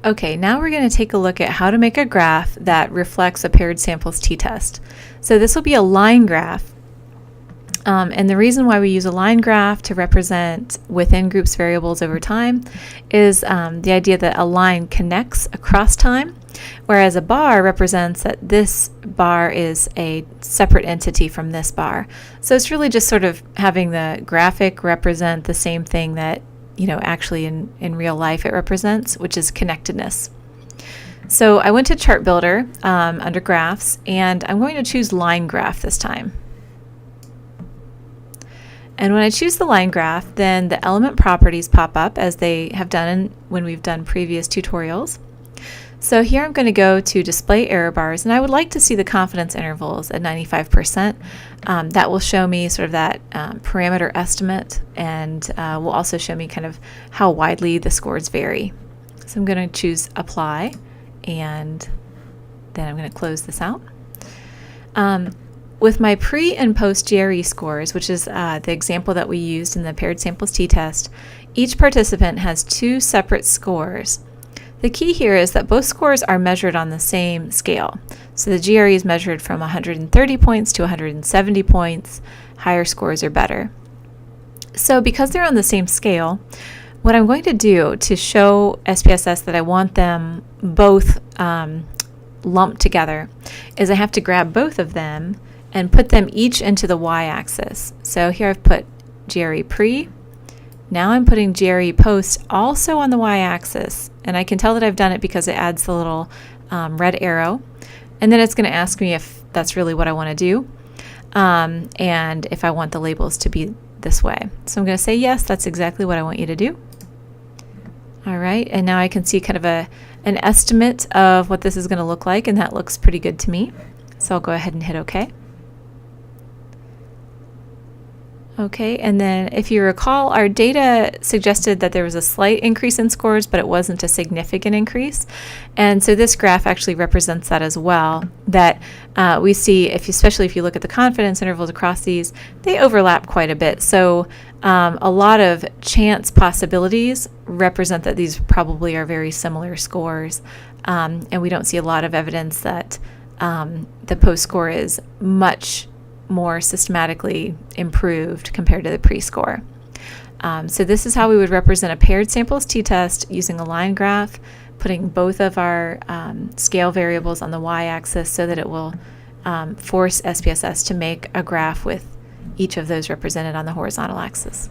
Okay, now we're going to take a look at how to make a graph that reflects a paired samples t-test. So this will be a line graph. And the reason why we use a line graph to represent within groups variables over time is the idea that a line connects across time, whereas a bar represents that this bar is a separate entity from this bar. So it's really just sort of having the graphic represent the same thing that actually in real life it represents, which is connectedness. So I went to Chart Builder under Graphs, and I'm going to choose Line Graph this time. And when I choose the line graph, then the element properties pop up as they have done when we've done previous tutorials. So here I'm going to go to Display Error Bars, and I would like to see the confidence intervals at 95%. That will show me sort of that parameter estimate, and will also show me kind of how widely the scores vary. So I'm going to choose Apply, and then I'm going to close this out. With my pre and post GRE scores, which is the example that we used in the paired samples t-test, each participant has two separate scores. The key here is that both scores are measured on the same scale. So the GRE is measured from 130 points to 170 points. Higher scores are better. So because they're on the same scale, what I'm going to do to show SPSS that I want them both lumped together is I have to grab both of them and put them each into the y-axis. So here I've put GRE pre. Now I'm putting GRE post also on the y-axis, and I can tell that I've done it because it adds the little red arrow, and then it's going to ask me if that's really what I want to do, and if I want the labels to be this way. So I'm going to say yes, that's exactly what I want you to do. All right, and now I can see kind of an estimate of what this is going to look like, and that looks pretty good to me. So I'll go ahead and hit OK. Okay, and then if you recall, our data suggested that there was a slight increase in scores, but it wasn't a significant increase. And so this graph actually represents that as well, that we see, especially if you look at the confidence intervals across these, they overlap quite a bit. So a lot of chance possibilities represent that these probably are very similar scores. And we don't see a lot of evidence that the post score is much more systematically improved compared to the pre-score. So this is how we would represent a paired samples t-test using a line graph, putting both of our scale variables on the y-axis so that it will force SPSS to make a graph with each of those represented on the horizontal axis.